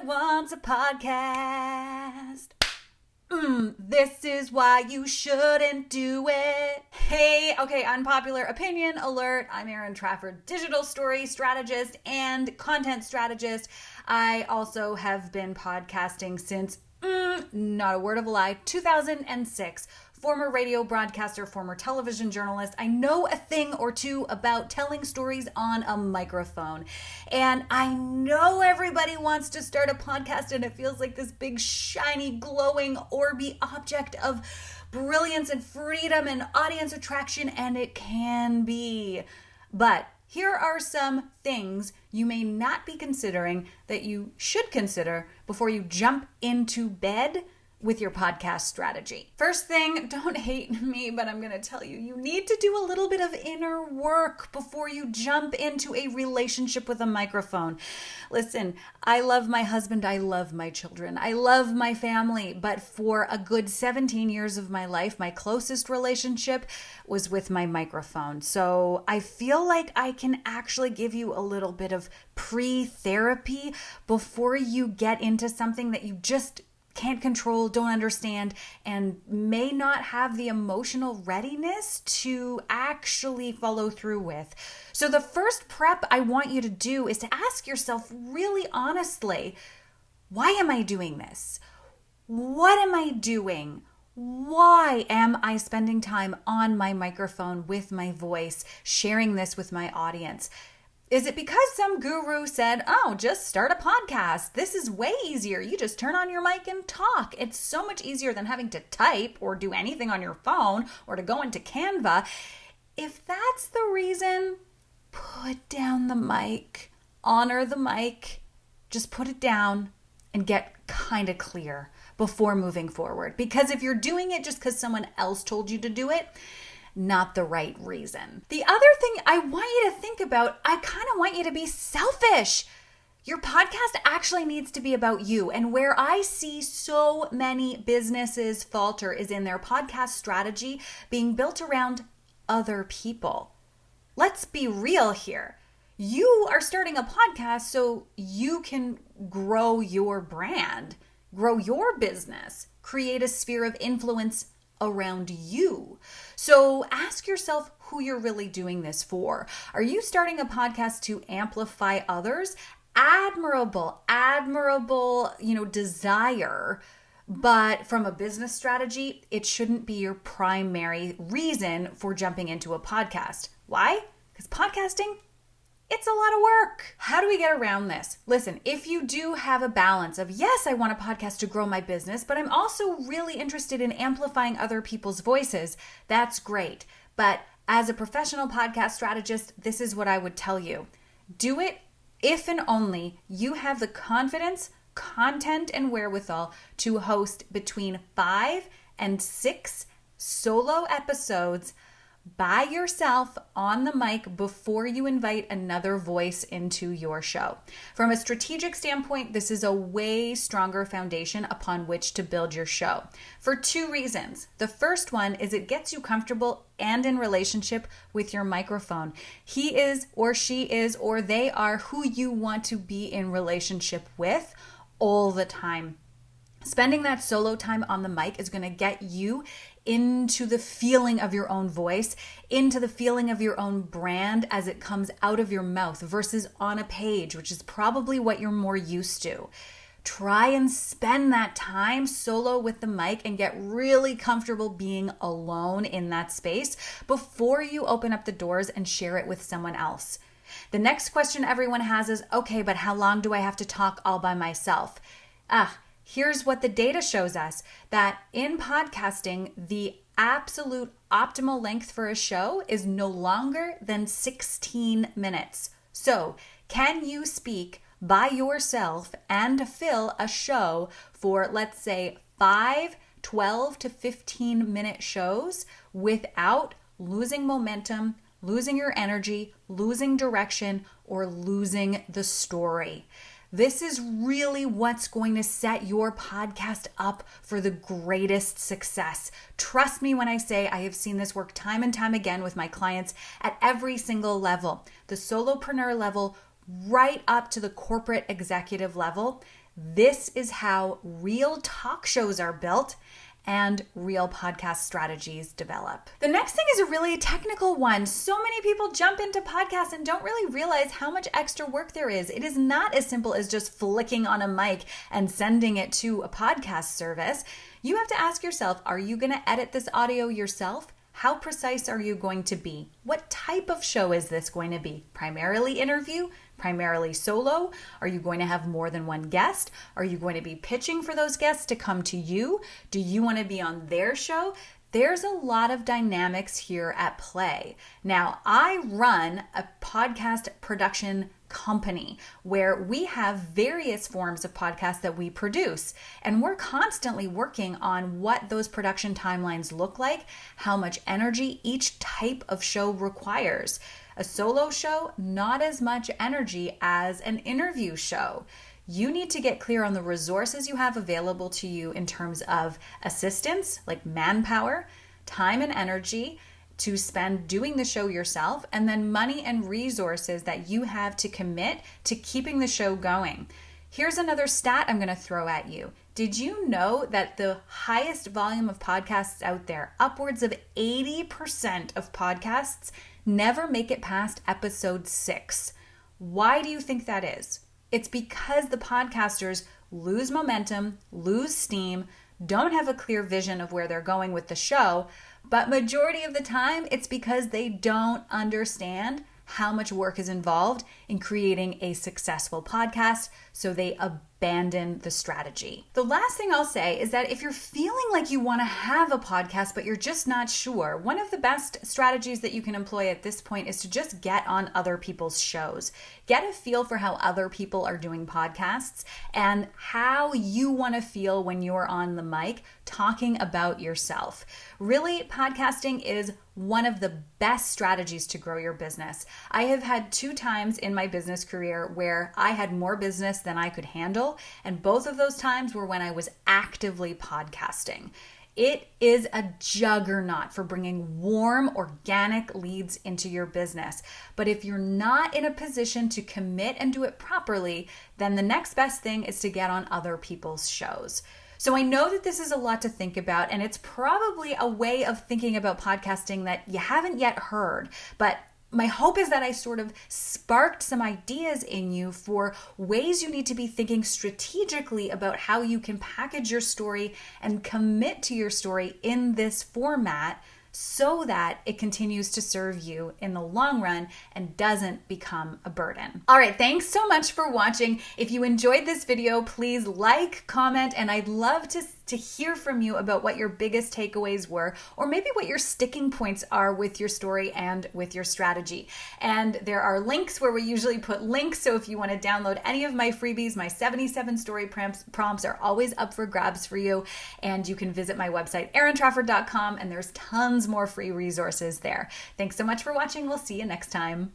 wants a podcast. This is why you shouldn't do it. Hey, okay, unpopular opinion alert. I'm Erin Trafford, digital story strategist and content strategist. I also have been podcasting since, not a word of a lie, 2006. Former radio broadcaster, former television journalist. I know a thing or two about telling stories on a microphone. And I know everybody wants to start a podcast and it feels like this big, shiny, glowing, orby object of brilliance and freedom and audience attraction, and it can be. But here are some things you may not be considering that you should consider before you jump into bed with your podcast strategy. First thing, don't hate me, but I'm going to tell you, you need to do a little bit of inner work before you jump into a relationship with a microphone. Listen, I love my husband, I love my children, I love my family, but for a good 17 years of my life, my closest relationship was with my microphone. So I feel like I can actually give you a little bit of pre-therapy before you get into something that you just can't control, don't understand, and may not have the emotional readiness to actually follow through with. So the first prep I want you to do is to ask yourself really honestly, why am I doing this? What am I doing? Why am I spending time on my microphone with my voice, sharing this with my audience? Is it because some guru said, oh, just start a podcast? This is way easier. You just turn on your mic and talk. It's so much easier than having to type or do anything on your phone or to go into Canva. If that's the reason, put down the mic, honor the mic, just put it down and get kind of clear before moving forward. Because if you're doing it just because someone else told you to do it, not the right reason. The other thing I want you to think about, I kind of want you to be selfish. Your podcast actually needs to be about you. And where I see so many businesses falter is in their podcast strategy being built around other people. Let's be real here. You are starting a podcast so you can grow your brand, grow your business, create a sphere of influence around you. So ask yourself who you're really doing this for. Are you starting a podcast to amplify others? Admirable, desire. But from a business strategy, it shouldn't be your primary reason for jumping into a podcast. Why? Because podcasting, it's a lot of work. How do we get around this? Listen, if you do have a balance of, yes, I want a podcast to grow my business, but I'm also really interested in amplifying other people's voices, that's great. But as a professional podcast strategist, this is what I would tell you. Do it if and only you have the confidence, content, and wherewithal to host between 5 and 6 solo episodes by yourself on the mic before you invite another voice into your show. From a strategic standpoint, this is a way stronger foundation upon which to build your show for 2 reasons. The first one is it gets you comfortable and in relationship with your microphone. He is or she is or they are who you want to be in relationship with all the time. Spending that solo time on the mic is going to get you into the feeling of your own voice, into the feeling of your own brand as it comes out of your mouth versus on a page, which is probably what you're more used to. Try and spend that time solo with the mic and get really comfortable being alone in that space before you open up the doors and share it with someone else. The next question everyone has is, okay, but how long do I have to talk all by myself? Here's what the data shows us, that in podcasting, the absolute optimal length for a show is no longer than 16 minutes. So, can you speak by yourself and fill a show for, let's say, 5, 12 to 15 minute shows without losing momentum, losing your energy, losing direction, or losing the story? This is really what's going to set your podcast up for the greatest success. Trust me when I say I have seen this work time and time again with my clients at every single level. The solopreneur level right up to the corporate executive level. This is how real talk shows are built and real podcast strategies develop. The next thing is a really technical one. So many people jump into podcasts and don't really realize how much extra work there is. It is not as simple as just flicking on a mic and sending it to a podcast service. You have to ask yourself, are you going to edit this audio yourself? How precise are you going to be? What type of show is this going to be? Primarily interview? Primarily solo? Are you going to have more than one guest? Are you going to be pitching for those guests to come to you? Do you want to be on their show? There's a lot of dynamics here at play. Now, I run a podcast production company where we have various forms of podcasts that we produce, and we're constantly working on what those production timelines look like, how much energy each type of show requires. A solo show, not as much energy as an interview show. You need to get clear on the resources you have available to you in terms of assistance, like manpower, time and energy to spend doing the show yourself, and then money and resources that you have to commit to keeping the show going. Here's another stat I'm going to throw at you. Did you know that the highest volume of podcasts out there, upwards of 80% of podcasts, never make it past episode 6? Why do you think that is? It's because the podcasters lose momentum, lose steam, don't have a clear vision of where they're going with the show, but majority of the time it's because they don't understand how much work is involved in creating a successful podcast, so they abandon the strategy. The last thing I'll say is that if you're feeling like you want to have a podcast, but you're just not sure, one of the best strategies that you can employ at this point is to just get on other people's shows. Get a feel for how other people are doing podcasts and how you want to feel when you're on the mic talking about yourself. Really, podcasting is one of the best strategies to grow your business. I have had 2 times in my business career where I had more business than I could handle, and both of those times were when I was actively podcasting. It is a juggernaut for bringing warm, organic leads into your business. But if you're not in a position to commit and do it properly, then the next best thing is to get on other people's shows. So I know that this is a lot to think about, and it's probably a way of thinking about podcasting that you haven't yet heard, but my hope is that I sort of sparked some ideas in you for ways you need to be thinking strategically about how you can package your story and commit to your story in this format so that it continues to serve you in the long run and doesn't become a burden. All right, thanks so much for watching. If you enjoyed this video, please like, comment, and I'd love to hear from you about what your biggest takeaways were, or maybe what your sticking points are with your story and with your strategy. And there are links where we usually put links, so if you want to download any of my freebies, my 77 story prompts are always up for grabs for you, and you can visit my website, erintrafford.com, and there's tons more free resources there. Thanks so much for watching. We'll see you next time.